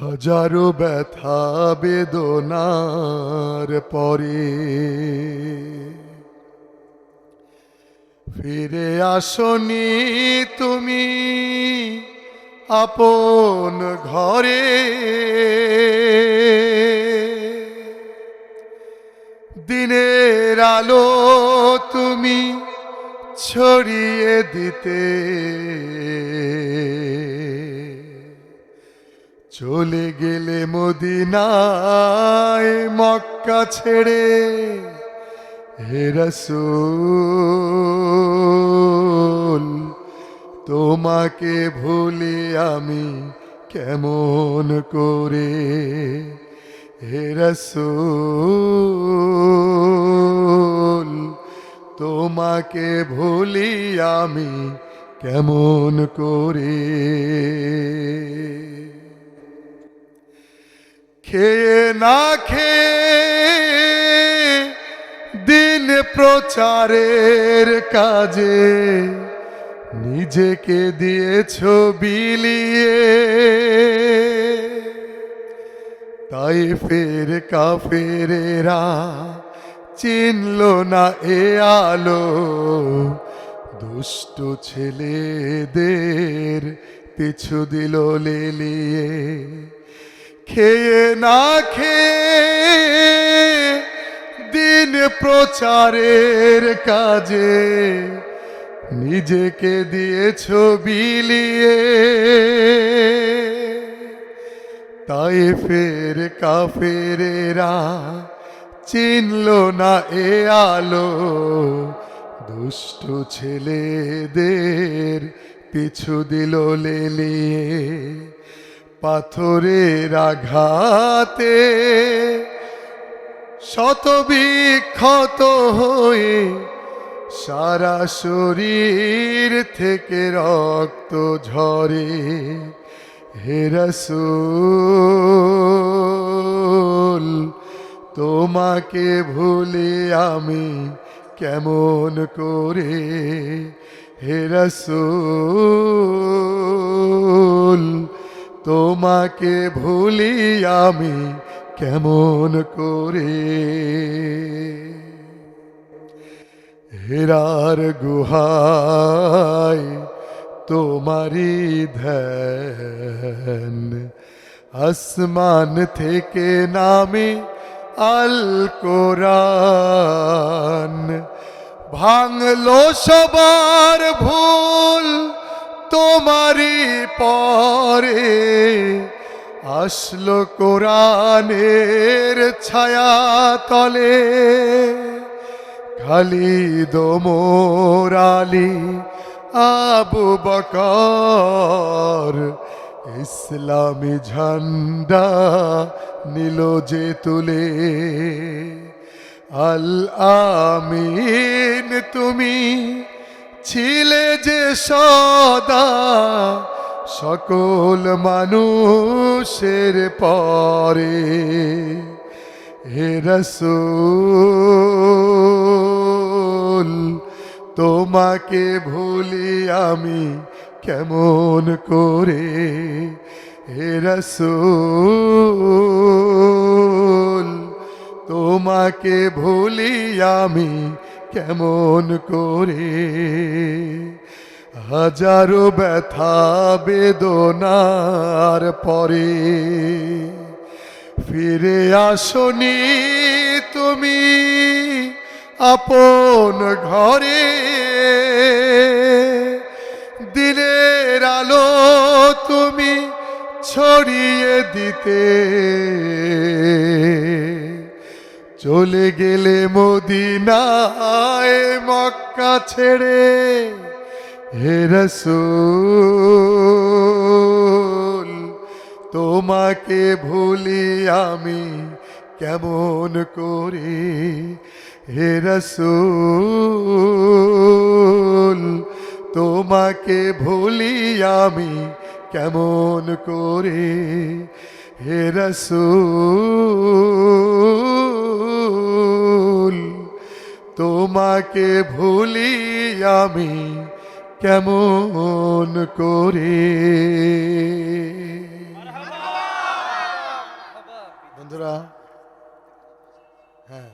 হাজারো ব্যথা বেদনার পরে ফিরে আসনি তুমি আপন ঘরে। দিনের আলো তুমি ছড়িয়ে দিতে চলে গেলে মদিনায় মক্কা ছেড়ে। হে রাসূল তোমাকে ভুলি আমি কেমন করে। হে রাসূল তোমাকে ভুলি আমি কেমন করে। খেয়ে না খেয়ে দিন প্রচারের কাজে নিজেকে দিয়েছ বিলিয়ে। তাইফের কাফেরেরা চিনল না এ আলো, দুষ্ট ছেলেদের পিছু দিল লেলিয়ে। খেয়ে না খেয়ে দিন প্রচারের কাজে নিজেকে দিয়েছ বিলিয়ে। তাইফের কাফেরেরা চিনল না এ আলো, দুষ্ট ছেলেদের পিছু দিল লেলিয়ে। পাথরের আঘাতে শতবিক্ষত হয়ে সারা শরীর থেকে রক্ত ঝরে। হে রাসূল তোমাকে ভুলি আমি কেমন করে। হে রাসূল তোমাকে ভুলি আমি কেমন করে। হেরার গুহায় তোমারি ধ্যান, আসমান থেকে নামে আল কোরআন। ভাঙলো সবার ভুল তোমারি পরে, আসলো কোরআনের ছায়া তলে। খালিদ ওমর আলী আবু বকর ইসলামী ঝান্ডা নিল যে তুলে। আল আমিন তুমি ছিলে যে সদা সকল মানুষের পরে। হে রাসূল তোমাকে ভুলি আমি কেমন করে। হে রাসূল তোমাকে ভুলি আমি কেমন করে। হাজারো ব্যথা বেদনার পরে ফিরে আসনি তুমি আপন ঘরে। দিনের আলো তুমি ছড়িয়ে দিতে চলে গেলে মদিনায় মক্কা ছেড়ে। হে রাসূল তোমাকে ভুলি আমি কেমন করে। হে রাসূল তোমাকে ভুলি আমি কেমন করে। হে রাসূল তোমাকে ভুলি আমি কেমন করে। বন্ধুরা, হ্যাঁ